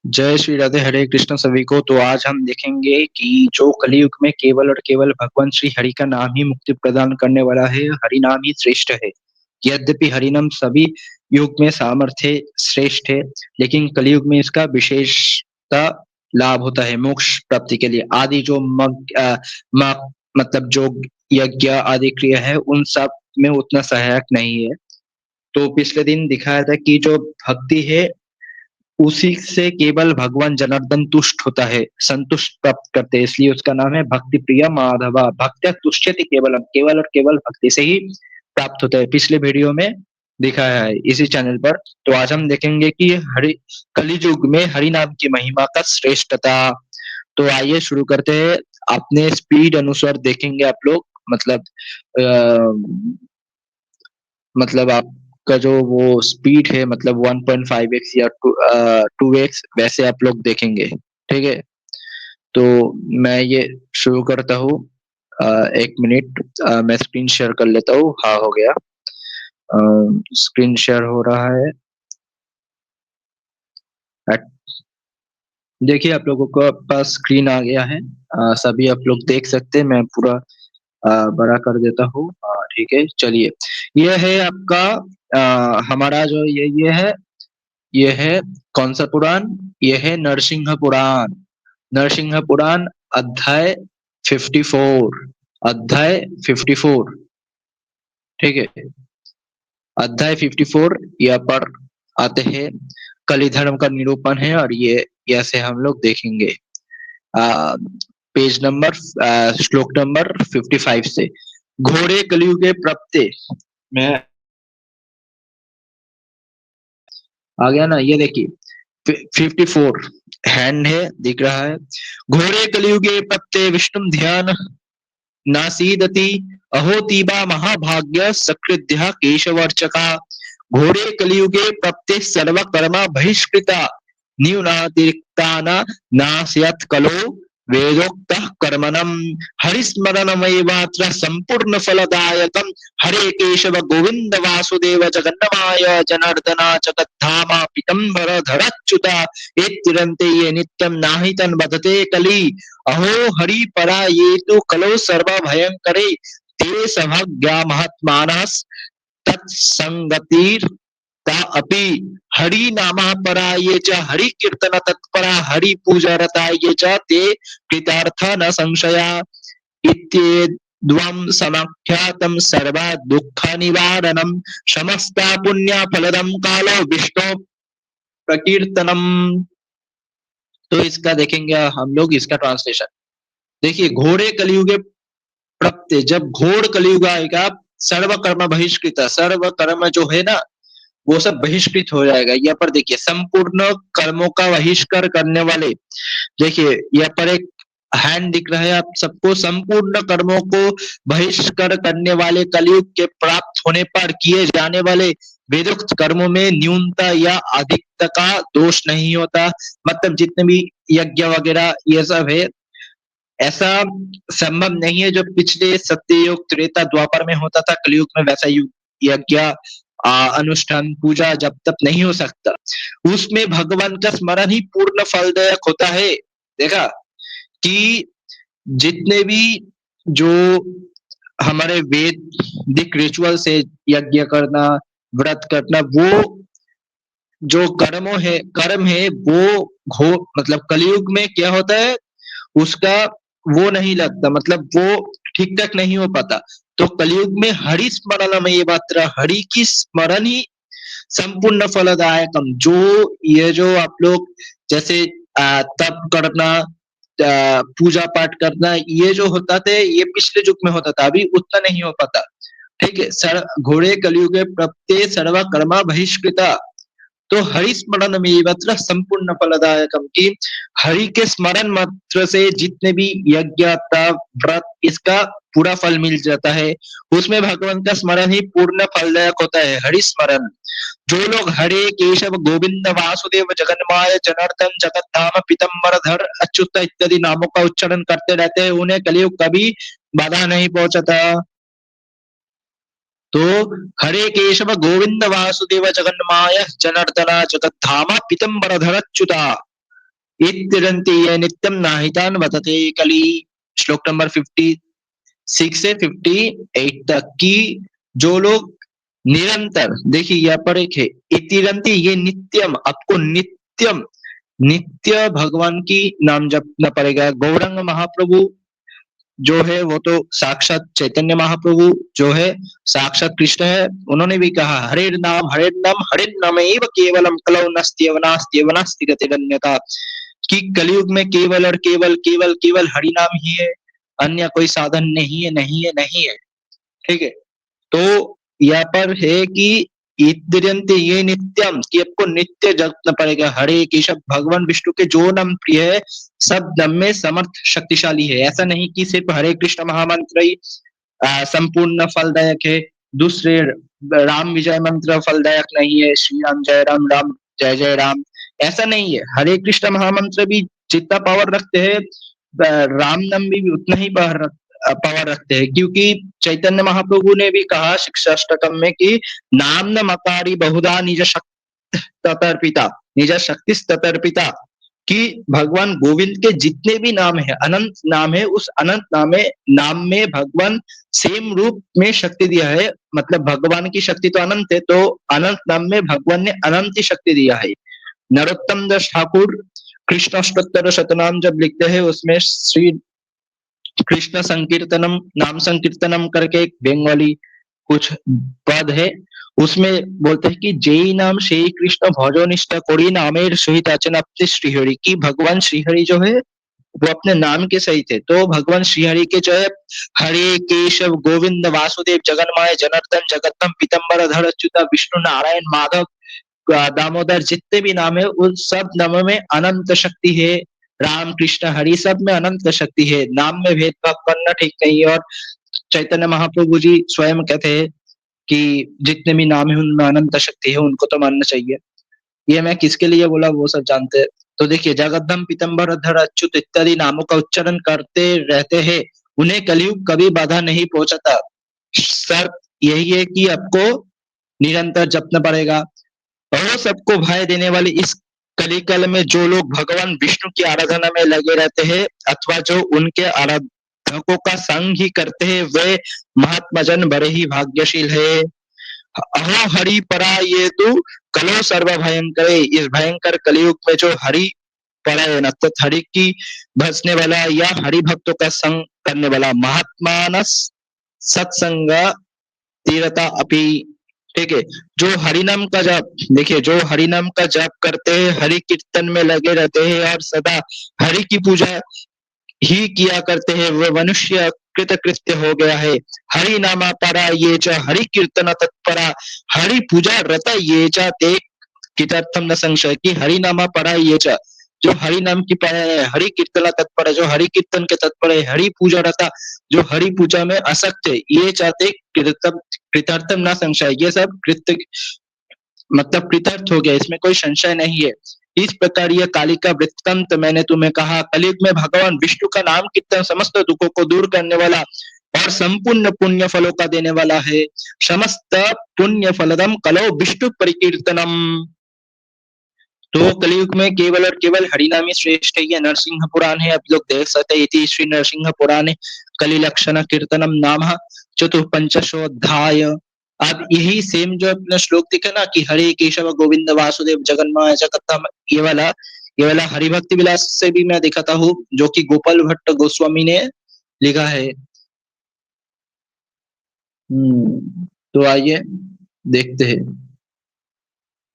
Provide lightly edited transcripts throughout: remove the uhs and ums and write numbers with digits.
जय श्री राधे, हरे कृष्ण सभी को। तो आज हम देखेंगे कि जो कलयुग में केवल और केवल भगवान श्री हरि का नाम ही मुक्ति प्रदान करने वाला है, हरि नाम ही श्रेष्ठ है। यद्यपि हरि नाम सभी युग में सामर्थ्य श्रेष्ठ है, लेकिन कलयुग में इसका विशेषता लाभ होता है मोक्ष प्राप्ति के लिए। आदि जो मतलब जो यज्ञ आदि क्रिया है उन सब में उतना सहायक नहीं है। तो पिछले दिन दिखाया था कि जो भक्ति है उसी से केवल भगवान जनार्दन तुष्ट होता है, संतुष्ट प्राप्त करते हैं, इसलिए उसका नाम है भक्ति प्रिय माधवा। भक्त्या तुष्यति केवलम, केवल और केवल भक्ति से ही प्राप्त होता है। पिछले वीडियो में दिखाया है इसी चैनल पर। तो आज हम देखेंगे कि हरि कलि युग में हरि नाम की महिमा का श्रेष्ठता। तो आइए शुरू करते हैं। अपने स्पीड अनुसार देखेंगे आप लोग। मतलब मतलब आपका जो वो स्पीड है, मतलब 1.5x या 2x, वैसे आप लोग देखेंगे। ठीक है, तो मैं ये शुरू करता हूँ। एक मिनट, मैं स्क्रीन शेयर कर लेता हूँ। हाँ, हो गया। स्क्रीन शेयर हो रहा है। देखिए, आप लोगों को पास स्क्रीन आ गया है। सभी आप लोग देख सकते हैं। मैं पूरा बड़ा कर देता हूँ। ठीक है, चलिए। ये है आपका हमारा जो ये है कौन सा पुराण? ये है नरसिंह पुराण। नरसिंह पुराण अध्याय 54। अध्याय 54। ठीक है, अध्याय 54 यहाँ पर आते हैं। कली धर्म का निरूपण है और ये ऐसे हम लोग देखेंगे। आ, पेज नंबर श्लोक नंबर 55 से। घोड़े कलियुगे प्रप्ते में आ गया ना, ये देखिए 54 हैंड है, दिख रहा है। घोड़े कलियुगे प्रप्ते विष्णु ध्यान नासीदति अहो तीबा महाभाग्य सकृद्या केशवर्चका। घोड़े कलियुगे प्रप्ते सर्वकर्मा बहिष्कृता न्यूनातिरिक्ताना नास्यत् कलो वेदोक्तः कर्मणम्। हरिस्मरणमयैवात्र सम्पूर्ण फलदायकम्। हरे केशव गोविंद वासुदेव जगन्नाय जनार्दना जगद्धामा पीतम्बर धरच्युता एत्तिरन्ते ये नित्यं नाहितं वदते कलि। अहो हरि परा ये तो कलो सर्व भयंकरे ते सभज्ञा महात्मानः तत्संगतिर ता अपि। हरि नामः परा ये च हरि कीर्तन तत्परा हरि पूजा रता ये च ते कृतार्थ न संशया। इत्येद्वं समाख्यातं सर्व दुःख निवारणं समस्ता पुण्य फलदं कालो विष्णु प्रकीर्तनम। तो इसका देखेंगे हम लोग, इसका ट्रांसलेशन। देखिए, घोड़े कलियुगे प्रत्यय, जब घोड़ कलियुग आएगा, सर्व कर्म बहिष्कृत, सर्व कर्म जो है ना वो सब बहिष्कृत हो जाएगा। यहाँ पर देखिए, संपूर्ण कर्मों का बहिष्कार करने वाले। देखिए यहाँ पर एक हैंड दिख रहा है आप सबको। संपूर्ण कर्मों को बहिष्कार करने वाले कलयुग के प्राप्त होने पर किए जाने वाले वेदोक्त कर्मों में न्यूनता या अधिकता का दोष नहीं होता। मतलब जितने भी यज्ञ वगैरह ये सब है, ऐसा संभव नहीं है जो पिछले सत्ययुग त्रेता द्वापर में होता था, कलयुग में वैसा युग यज्ञ अनुष्ठान पूजा जब तक नहीं हो सकता। उसमें भगवान का स्मरण ही पूर्ण फलदायक होता है। देखा कि जितने भी जो हमारे वैदिक रिचुअल से यज्ञ करना, व्रत करना, वो जो कर्म है वो घो मतलब कलयुग में क्या होता है, उसका वो नहीं लगता, मतलब वो ठीक ठाक नहीं हो पाता। तो कलयुग में हरि स्मरण में ये मात्रा, हरि की स्मरण ही संपूर्ण फलदायकम। जो ये जो आप लोग जैसे तप करना, पूजा पाठ करना, ये जो होता था ये पिछले युग में होता था, अभी उतना नहीं हो पाता। ठीक है, सर घोड़े कलयुगे प्रत्यय सर्व कर्मा बहिष्कृता। तो हरि स्मरण में मात्र संपूर्ण फलदायकम की, हरि के स्मरण मात्र से जितने भी यज्ञ तप व्रत, इसका पूरा फल मिल जाता है। उसमें भगवान का स्मरण ही पूर्ण फलदायक होता है, हरि स्मरण। जो लोग हरे केशव गोविंद वासुदेव जगन्माय जनार्दन जगद्धाम पीतम्बर धर अच्युत इत्यादि नामों का उच्चारण करते रहते हैं, उन्हें कलयुग कभी बाधा नहीं पहुंचता। तो हरे केशव गोविंद वासुदेव जगन्माय जनार्दना जगद्धामा पीतम्बर धर अच्युता। इत्यरन्ति ये नित्यम नाहितान वतते कली। श्लोक नंबर 56 से 58 तक की जो लोग निरंतर, देखिए यहाँ पर एक है इतिरंती, ये नित्यम, आपको नित्यम नित्य भगवान की नाम जपना पड़ेगा। गौरंग महाप्रभु जो है वो तो साक्षात चैतन्य महाप्रभु जो है साक्षात कृष्ण है। उन्होंने भी कहा हरे नाम हरे नाम एव केवलम कलौ नास्त्यव नास्त्यव नास्ति गतिरन्यथा, कि कलयुग में केवल और केवल केवल केवल हरि नाम ही है, अन्य कोई साधन नहीं है, नहीं है, नहीं है। ठीक है। तो यहाँ पर है कि इत्यंत ये नित्यम, कि आपको नित्य जपना पड़ेगा हरे केशव। भगवान विष्णु के जो नाम प्रिय है सब नाम में समर्थ शक्तिशाली है। ऐसा नहीं कि सिर्फ हरे कृष्ण महामंत्र ही संपूर्ण फलदायक है, दूसरे राम विजय मंत्र फलदायक नहीं है, श्री राम जय राम, राम जय जय राम, ऐसा नहीं है। हरे कृष्ण महामंत्र भी जितना पावर रखते हैं राम नाम भी उतना ही पावर रखते हैं, क्योंकि चैतन्य महाप्रभु ने भी कहा शिक्षाष्टकम में कि नाम न मकारी बहुधा निज शक्ति ततर्पिता, निज शक्ति ततर्पिता, कि भगवान गोविंद के जितने भी नाम है, अनंत नाम है, उस अनंत नाम में भगवान सेम रूप में शक्ति दिया है। मतलब भगवान की शक्ति तो अनंत है, तो अनंत नाम में भगवान ने अनंत ही शक्ति दिया है। नरोत्तम दास ठाकुर कृष्ण अष्टोत्तर शतनाम जब लिखते हैं उसमें श्री कृष्ण संकीर्तनम, नाम संकीर्तनम करके एक बंगाली कुछ पद है, उसमें बोलते हैं कि जेई नाम शेई कृष्ण भजो निष्ठा कोड़ी नामेर सहित अचन अपने श्रीहरि, की भगवान श्रीहरि जो है वो अपने नाम के सही थे। तो भगवान श्रीहरि के जो है हरे केशव गोविंद वासुदेव जगन्माय जनार्दन जगतम पीतम्बर धर अच्युता विष्णु नारायण माधव दामोदर, जितने भी नाम है उन सब नामों में अनंत शक्ति है। राम कृष्ण हरि सब में अनंत शक्ति है, नाम में भेदभाव करना ठीक नहीं है। और चैतन्य महाप्रभु जी स्वयं कहते हैं कि जितने भी नाम है उनमें अनंत शक्ति है, उनको तो मानना चाहिए। ये मैं किसके लिए बोला वो सब जानते हैं। तो देखिए जगद्दम पीतम्बर धर अच्युत इत्यादि नामों का उच्चारण करते रहते हैं, उन्हें कलयुग कभी बाधा नहीं पहुंचाता। शर्त यही है कि आपको निरंतर जपना पड़ेगा। और सबको भय देने वाली इस कलिकाल में जो लोग भगवान विष्णु की आराधना में लगे रहते हैं अथवा जो उनके आराधकों का संग ही करते हैं, वे महात्मा जन बड़े ही भाग्यशील है। अहो हरि परा ये तो कलो सर्व भयंकर, इस भयंकर कलयुग में जो हरि परायण अर्थात हरि की भजने वाला या हरि भक्तों का संग करने वाला महात्मानस सत्संग तीरता अपी। ठीक है। जो हरिनाम का जप, देखिए जो हरिनाम का जप करते हैं, हरि कीर्तन में लगे रहते हैं और सदा हरि की पूजा ही किया करते हैं, वह मनुष्य कृतकृत्य हो गया है। हरि नामा परा ये च हरि कीर्तन तत्परा, हरि पूजा रता ये च ते कृतार्थम न संशय, कि हरि नामा परा ये च, जो हरि नाम की परायण है, हरि कीर्तन तत्पर है, जो हरि कीर्तन के तत्पर है, हरि पूजा रता जो हरि पूजा में असक्त है, ये चाहते कृतार्थम न संशय, ये सब कृत मतलब कृतार्थ हो गया, इसमें कोई संशय नहीं है। इस प्रकार यह कालिका वृत्तांत मैंने तुम्हें कहा। कलयुग में भगवान विष्णु का नाम कीर्तन समस्त दुखों को दूर करने वाला और संपूर्ण पुण्य फलों का देने वाला है। समस्त पुण्य फलदम कलो विष्णु परिकीर्तनम। तो कलयुग में केवल और केवल हरिनामी श्रेष्ठ है। यह नरसिंह पुराण है, आप लोग देख सकते हैं। इति श्री नरसिंह पुराणे कलि लक्षण कीर्तनम नाम चतुःपंचशोऽध्याय। अब यही सेम जो अपना श्लोक दिखा ना कि हरे केशव गोविंद वासुदेव जगन्माय जगतम, ये वाला हरिभक्ति विलास से भी मैं दिखाता हूँ, जो कि गोपाल भट्ट गोस्वामी ने लिखा है। तो आइए देखते हैं।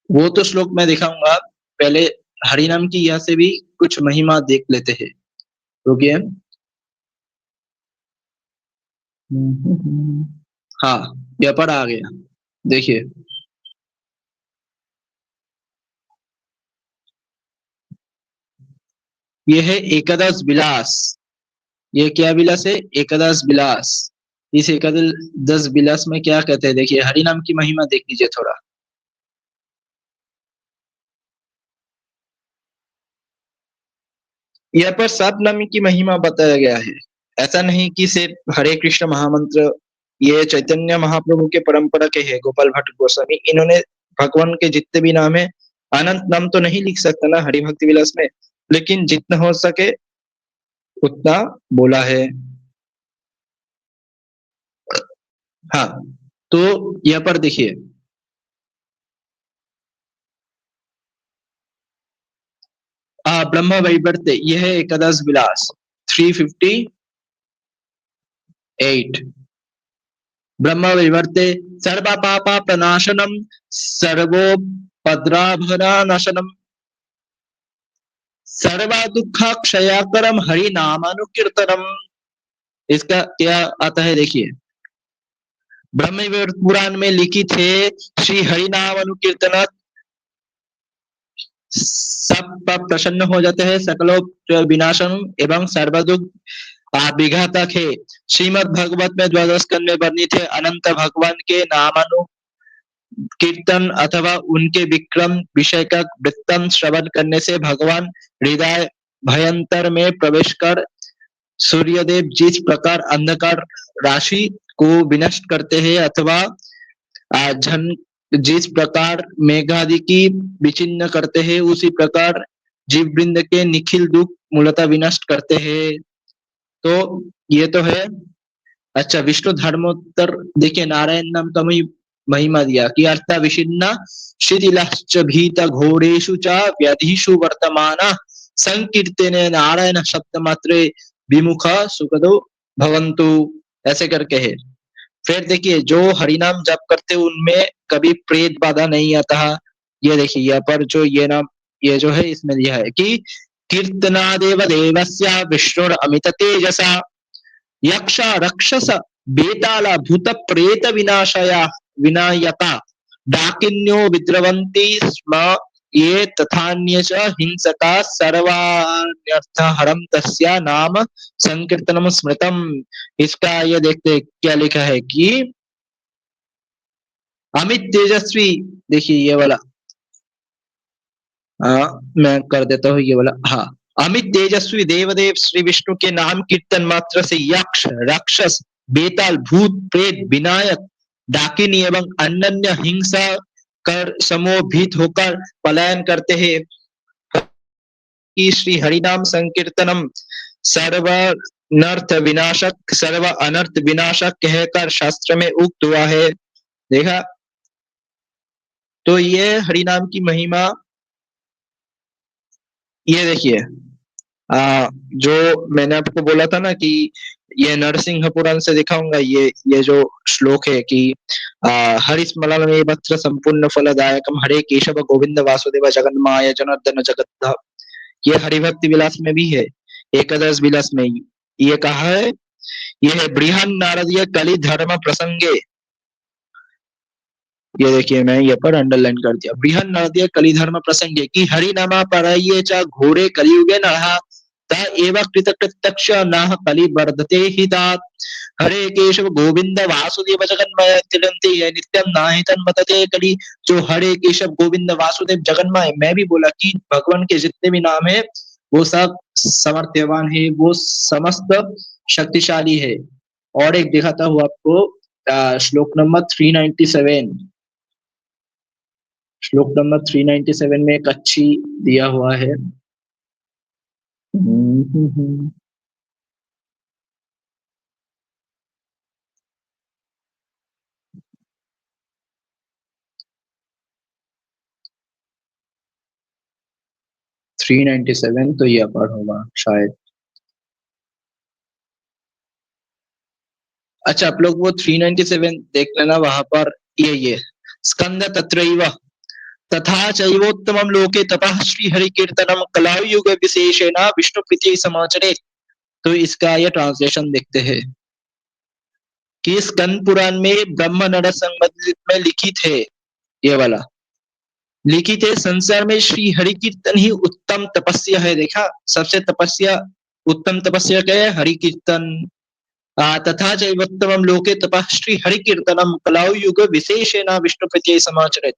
वो तो श्लोक मैं दिखाऊंगा, पहले हरिनाम की यह से भी कुछ महिमा देख लेते हैं। रुकिए। हाँ, यह पर आ गया। देखिए ये है एकादश विलास। ये क्या विलास है? एकादश विलास। इस एकादश विलास में क्या कहते हैं, देखिए हरि नाम की महिमा देख लीजिए थोड़ा। यहाँ पर सात नाम की महिमा बताया गया है। ऐसा नहीं कि सिर्फ हरे कृष्ण महामंत्र, ये चैतन्य महाप्रभु के परंपरा के है। गोपाल भट्ट गोस्वामी इन्होंने भगवान के जितने भी नाम है, अनंत नाम तो नहीं लिख सकता ना हरि भक्ति विलास में, लेकिन जितना हो सके उतना बोला है। हाँ, तो यहाँ पर देखिए, ब्रह्म वैवर्त यह है एकादश विलास 358। ब्रह्म वैवर्ते सर्व पाप प्रनाशनम सर्वोपद्रवनाशनम सर्व दुख क्षयाकरम हरि नामानुकीर्तनम। इसका क्या आता है देखिए, ब्रह्म वैवर्त पुराण में लिखित है श्री हरि नाम अनुकीर्तन सब पाप प्रसन्न हो जाते हैं, सकलो विनाशन एवं सर्वदुख विघातक है। श्रीमद् भगवत में द्वादश स्कंद में वर्णित है अनंत भगवान के नामानु कीर्तन अथवा उनके विक्रम विषय का वृत्तांत श्रवण करने से भगवान हृदय भयंतर में प्रवेश कर सूर्यदेव जिस प्रकार अंधकार राशि को विनष्ट करते हैं अथवा झन जिस प्रकार मेघादि की विचिन्न करते हैं, उसी प्रकार जीव वृंद के निखिल दुख मूलतः विनष्ट करते हैं। तो ये तो है। अच्छा, विष्णु धर्मोत्तर देखिए, नारायण नाम का महिमा दिया कि अर्थ विशिन्ना शिथिलश्च भीत घोरेषु च व्याधिषु वर्तमाना संकीर्तने नारायण शब्द मात्रे विमुख सुखदो भवन्तु, ऐसे करके है। फिर देखिए, जो हरिनाम जप करते उनमें कभी प्रेत बाधा नहीं आता। ये देखिए यहाँ पर जो ये नाम, ये जो है इसमें दिया है कि कीर्तनादेव देवस्य विष्णुर अमित तेजसा यक्ष रक्षस बेताल भूत प्रेत विनाशया विनायका डाकिन्यो विद्रवन्ति स्म ये तथान्य च हिंसका सर्वान्यर्थ हरम तस्या नाम संकीर्तनम स्मृतम। इसका ये देखते क्या लिखा है कि अमित तेजस्वी, देखिए ये वाला, मैं कर देता हूँ ये वाला। हाँ, अमित तेजस्वी देवदेव श्री विष्णु के नाम कीर्तन मात्र से यक्ष राक्षस बेताल भूत प्रेत विनायक डाकिनी एवं अन्य हिंसा कर समोभीत होकर पलायन करते हैं कि श्री हरिनाम संकीर्तनम सर्व नर्थ विनाशक सर्व अनर्थ विनाशक कहकर शास्त्र में उक्त हुआ है। देखा, तो ये हरिनाम की महिमा, ये देखिए, जो मैंने आपको बोला था ना कि ये नरसिंह पुराण से दिखाऊंगा, ये जो श्लोक है कि हरिस्मरण में वत्स संपूर्ण फलदायकम हरे केशव गोविंद वासुदेव जगन्माय जनार्दन जगत, ये हरिभक्ति विलास में भी है, एकादश विलास में ये कहा है। ये है बृहन नारदीय कलि धर्म प्रसंगे, ये देखिए मैं ये पर अंडरलाइन कर दिया, बृहन नारदीय कलि धर्म प्रसंगे कि हरि नामा परये च घोरे कलियुगे नरः त एव कृतकृत्यक्ष नः कलि वर्धते हि तात हरे केशव गोविंद वासुदेव जगन्मय तिरंते ये नित्यम नाहितन मतते कलि। जो हरे केशव गोविंद वासुदेव जगन्मय, मैं भी बोला कि भगवान के जितने भी नाम है वो सब समर्थ्यवान है, वो समस्त शक्तिशाली है। और एक दिखाता हूँ आपको, श्लोक नंबर 397, श्लोक नंबर 397 में एक अच्छी दिया हुआ है। 397 तो ये पर होगा शायद। अच्छा, आप लोग वो 397 देख लेना, वहां पर ये स्कंद तत्रैव तथा चैवोत्तमं लोके तपः श्री हरि कीर्तनम कलायुग विशेषेण विष्णु प्रीति समाचरे। तो इसका ये ट्रांसलेशन देखते हैं कि स्कंद पुराण में ब्रह्म नर संबंधित में लिखित है, ये वाला लिखित है, संसार में श्री हरि कीर्तन ही उत्तम तपस्या है। देखा, सबसे तपस्या उत्तम तपस्या क्या है? हरि कीर्तन। तथा चैवोत्तमं लोके तपः श्री हरि कीर्तनम कलायुग विशेषेण विष्णु प्रीति समाचरे।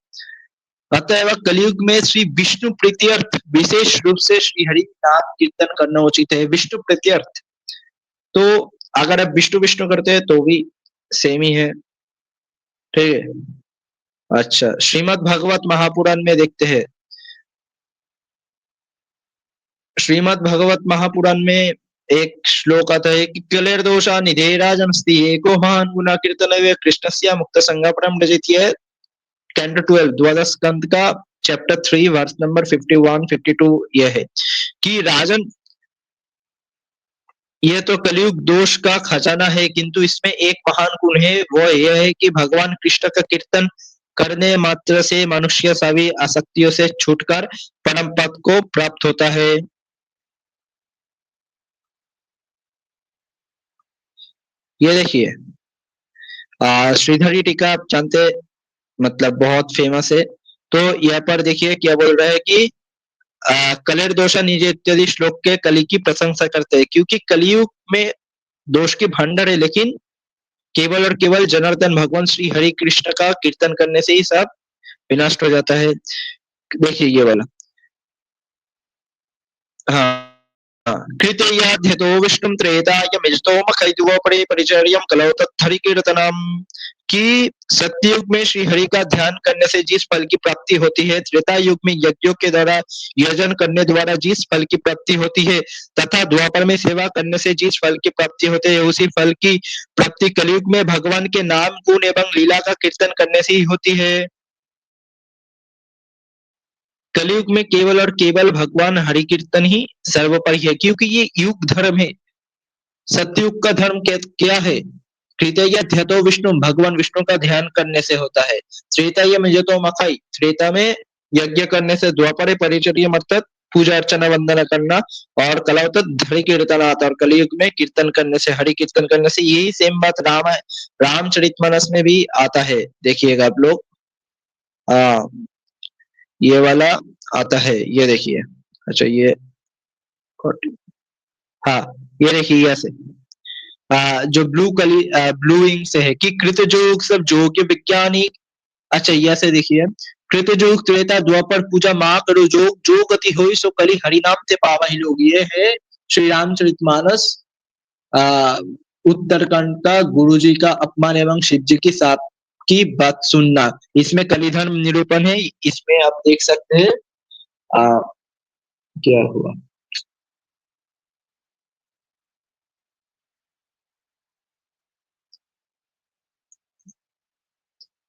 अतएव कलयुग में श्री विष्णु प्रीत्यर्थ विशेष रूप से श्री हरि नाम कीर्तन करना उचित है। विष्णु प्रीत्यर्थ, तो अगर आप विष्णु विष्णु करते हैं तो भी सेम ही है, ठीक है। अच्छा, श्रीमद् भागवत महापुराण में देखते हैं, श्रीमद् भगवत महापुराण में एक श्लोक आता है कि कलेर्दोषा निधे राजनस्ति एको महान गुना कीर्तन कृष्णस्य मुक्त संग परम रजित। ये 10 to 12 द्वादश स्कंद का चैप्टर 3 वर्स नंबर 51 52 ये है कि राजन, ये तो कलयुग दोष का खजाना है, किंतु इसमें एक महान गुण है, वो यह है कि भगवान कृष्ण का कीर्तन करने मात्र से मनुष्य सभी आसक्तियों से छूटकर परम पद को प्राप्त होता है। ये देखिए, श्रीधरी टीका आप जानते, मतलब बहुत फेमस है। तो यहाँ पर देखिए क्या बोल रहा है कि कलेर दोषा निजे इत्यादि श्लोक के कली की प्रशंसा करते हैं, क्योंकि कलयुग में दोष की भंडार है, लेकिन केवल और केवल जनार्दन भगवान श्री हरि कृष्ण का कीर्तन करने से ही सब विनष्ट हो जाता है। देखिए ये वाला, हाँ हाँ, कृतय्याध्यतो विष्णुं त्रेतायमिजतो मखैतुवोपरि परिचर्यं कलौ तत्हरि कीर्तनम, कि सत्ययुग में श्री हरि का ध्यान करने से जिस फल की प्राप्ति होती है, त्रेता युग में यज्ञों के द्वारा यजन करने द्वारा जिस फल की प्राप्ति होती है, तथा द्वापर में सेवा करने से जिस फल की प्राप्ति होती है, उसी फल की प्राप्ति कलयुग में भगवान के नाम गुण एवं लीला का कीर्तन करने से ही होती है। कलयुग में केवल और केवल भगवान हरि कीर्तन ही सर्वोपरि है, क्योंकि ये युग धर्म है। सतयुग का धर्म क्या है? त्रेता ध्यतो विष्णु, भगवान विष्णु का ध्यान करने से होता है। त्रेता में जतो मखाई, त्रेता में यज्ञ करने से, द्वापर परिचर्य अर्थात पूजा अर्चना वंदना करना, और कलावत हरि कीर्तन आता, और कलयुग में कीर्तन करने से, हरि कीर्तन करने से। यही सेम बात रामचरितमानस में भी आता है, देखिएगा आप लोग। आ, ये वाला आता है, ये देखिए। अच्छा ये, हाँ, ये देखिए यहाँ से, जो ब्लू इंक से है कि कृतयुग सब जोग्य विज्ञानी। अच्छा यहाँ से देखिए, कृतयुग त्रेता द्वापर पूजा माँ करो जोग, जो गति होई सो कली हरि नाम ते पावा ही लोग। ये है श्री रामचरितमानस, आ, उत्तरकांड का, गुरु जी का अपमान एवं शिव जी की साप की बात सुनना। इसमें कलिधर्म निरूपण है, इसमें आप देख सकते हैं। आ, क्या हुआ,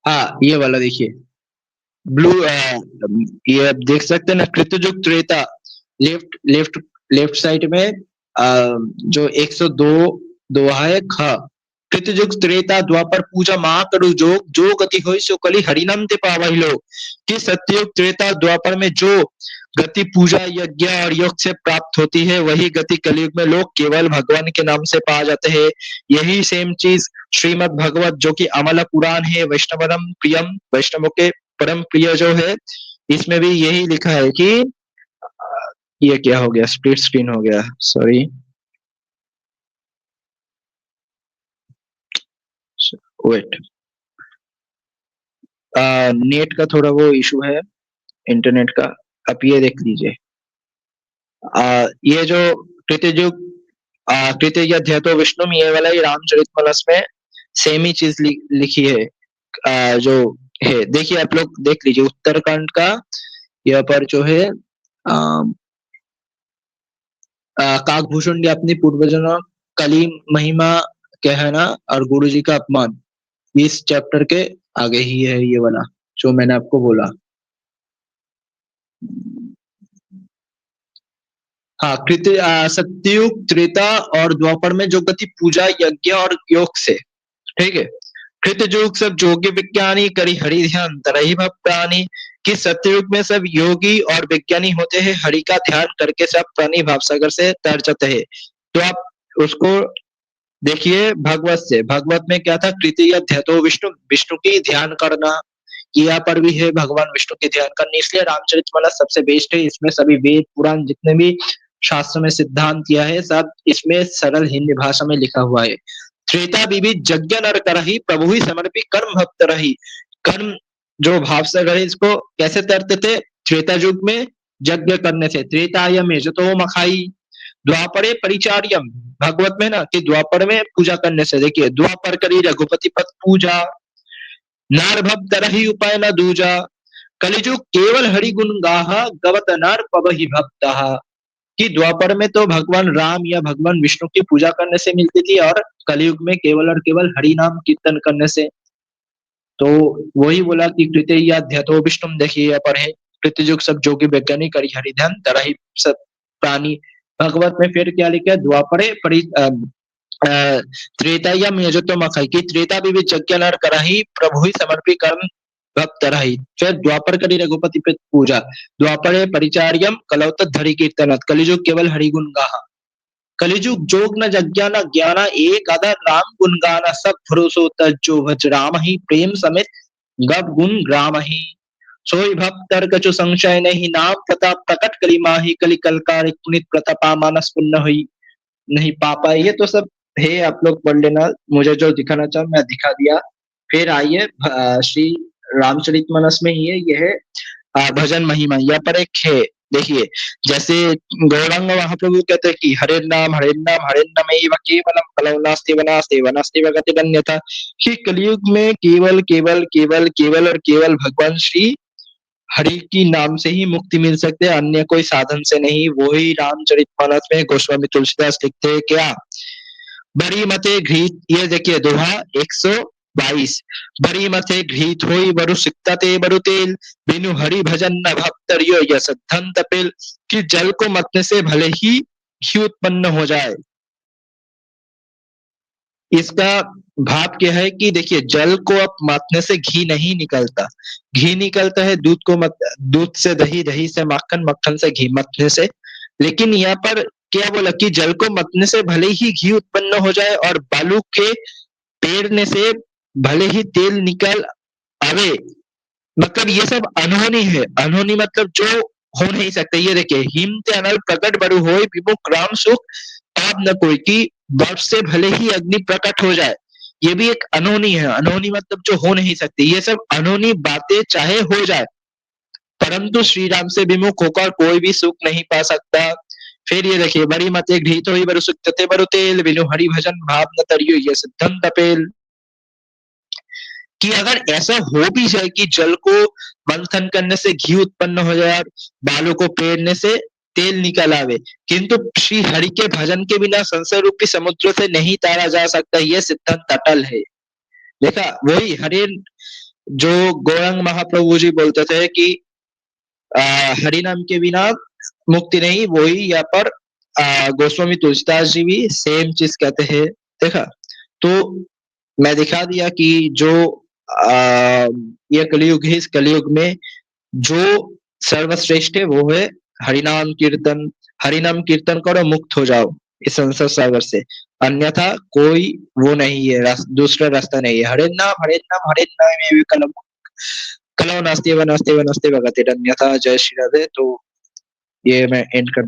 हाँ ये वाला देखिए, ब्लू, ये आप देख सकते हैं ना, Kritayuga Treta, left left left side में जो 102 दोहा है, ख, कृतयुग त्रेता द्वापर पूजा माँ करू जोग, जो गति होई सो कली हरिनाम ते पावा ही लोग। कि सत्ययुग त्रेता द्वापर में जो गति पूजा यज्ञ और योग से प्राप्त होती है, वही गति कलयुग में लोग केवल भगवान के नाम से पा जाते हैं। यही सेम चीज श्रीमद् भगवत, जो कि अमला पुराण है, वैष्णवरम प्रियम, वैष्णवों के परम प्रिय जो है, इसमें भी यही लिखा है कि ये क्या हो गया, स्प्लिट स्क्रीन हो गया, सॉरी, वेट, नेट का थोड़ा वो इशू है, इंटरनेट का। आप ये देख लीजिए, ये जो कृतयुग, कृतयुग अध्यात्म विष्णु, ये वाला ही रामचरितमानस में सेम ही चीज लिखी है। जो है, देखिए आप लोग देख लीजिए, उत्तरकांड का यहाँ पर जो है, काकभूषण ने अपनी पूर्वजों कली महिमा कहना और गुरु जी का अपमान, इस चैप्टर के आगे ही है ये वाला, जो मैंने आपको बोला। हाँ, सतयुग त्रेता और द्वापर में जो गति पूजा यज्ञ और योग से, ठीक है। कृतयुग सब जोगी विज्ञानी करी हरि ध्यान तरही भक्तानी, कि सत्ययुग में सब योगी और विज्ञानी होते हैं, हरि का ध्यान करके सब प्राणी भाव सागर से तर जाते हैं। तो आप उसको देखिए, भगवत से, भगवत में क्या था, कृति अध्यात्म विष्णु, विष्णु की ध्यान करना। यहाँ पर भी है भगवान विष्णु की ध्यान करनी, इसलिए रामचरितमानस सबसे बेस्ट है। इसमें सभी वेद पुराण जितने भी शास्त्र में सिद्धांत किया है, सब इसमें सरल हिंदी भाषा में लिखा हुआ है। त्रेता विविध यज्ञ नर करही, प्रभु ही समर्पी कर्म भक्त रही। कर्म जो भाव से करे, इसको कैसे तरते थे? त्रेता युग में यज्ञ करने से, त्रेताय में जतो मखाई, द्वापरे परिचार्यम, भगवत में ना, कि द्वापर में पूजा करने से, देखिए, द्वापर करी रघुपति पद पूजा, नार भक्त रही उपाय न दूजा, कलिजुग केवल हरि गुण गाहा, गवत नार पवहि भक्त। कि द्वापर में तो भगवान राम या भगवान विष्णु की पूजा करने से मिलती थी और कलयुग में केवल और केवल हरि नाम कीर्तन करने से। तो वही बोला कि कृतय्याध्यतो विष्णुम देखिए यहाँ पर है, कृतयुग सब जोगी वैज्ञानिक हरि ध्यान तरहि सब प्राणी। भागवत में फिर क्या लिखा है द्वापरे त्रेतायाम यजतमखै कि त्रेता विविध यज्ञ नर करहि प्रभु ही समर्पि कर्म भक्त रहि। फिर द्वापर करी रघुपति पे पूजा, द्वापरे परिचार्यम कलौ धरि कीर्तनत कलिजुग केवल हरि गुण गाहा। कलिजुग जोग न जज्ञा न ज्ञान एक अदर राम गुण गाना सब भरोसो तज्जो भज राम ही प्रेम समेत गब गुण ग्राम ही। सोई भक्त तर्क कछु संशय नहीं नाम प्रताप प्रकट कली माही कलि कलकार पुनित प्रतापा मानस पुण्य हुई नहीं पापा। ये तो सब है, आप लोग पढ़ लेना, मुझे जो दिखाना चाहूँ मैं दिखा दिया। फिर आइए श्री रामचरितमानस में ही है, ये है भजन महिमा। यहाँ पर एक है, देखिए जैसे गौरांग महाप्रभु कहते हैं कि हरे नाम हरे नाम केवलम कलौ नास्ति वनास्ति वनास्ति गतिरन्यथा। कि कलयुग में केवल केवल केवल केवल और केवल भगवान श्री हरि की नाम से ही मुक्ति मिल सकते है, अन्य कोई साधन से नहीं। वही रामचरितमानस में गोस्वामी तुलसीदास लिखते हैं क्या, बड़ी मते घृत, ये देखिए दोहा 122, बड़ी मते घृत होई बरु सिक्तते बरु तेल बिनु हरि भजन न भक्तरियो यस धन तपेल। कि जल को मतने से भले ही घी उत्पन्न हो जाए। इसका भाव क्या है कि देखिए जल को अब मापने से घी नहीं निकलता, घी निकलता है दूध को मत, दूध से दही, दही से माखन, मक्खन से घी मतने से। लेकिन यहाँ पर क्या बोला कि जल को मतने से भले ही घी उत्पन्न हो जाए और बालू के पेड़ने से भले ही तेल निकल आवे, मतलब ये सब अनहोनी है। अनहोनी मतलब जो हो नहीं सकते। ये देखिए हिम ते अनल प्रकट बरु होय विमुख राम सुख पाप न कोई, कि बर्फ से भले ही अग्नि प्रकट हो जाए, ये भी एक अनहोनी है। अनहोनी मतलब जो हो नहीं सकती। ये सब अनहोनी बातें चाहे हो जाए, परंतु श्री राम से विमुख होकर कोई भी सुख नहीं पा सकता। फिर ये देखिए बड़ी मते घृत होई बरु सुक्तते बरु तेल बिनु हरि भजन भाव न तरियो ये सिद्धम तपेल। कि अगर ऐसा हो भी जाए कि जल को मंथन करने से घी उत्पन्न हो जाए और बालों को पेड़ने से तेल निकल आवे, किंतु श्री हरि के भजन के बिना संसार रूपी समुद्र से नहीं तारा जा सकता, यह सिद्धांत अटल है। देखा वही हरि, जो गौरंग महाप्रभु जी बोलते थे कि हरि नाम के बिना मुक्ति नहीं, वही यहाँ पर गोस्वामी तुलसीदास जी भी सेम चीज कहते हैं। देखा, तो मैं दिखा दिया कि जो आ, ये कलयुग है, इस कलयुग में जो सर्वश्रेष्ठ है वो है हरिनाम कीर्तन। हरिनाम कीर्तन करो मुक्त हो जाओ इस संसार सागर से, अन्यथा कोई वो नहीं है, दूसरा रास्ता नहीं है। हरे नाम में भी कलम कलो नास्ति व नास्ति व नास्ति भगति अन्यथा। जय श्री राधे। तो ये मैं एंड कर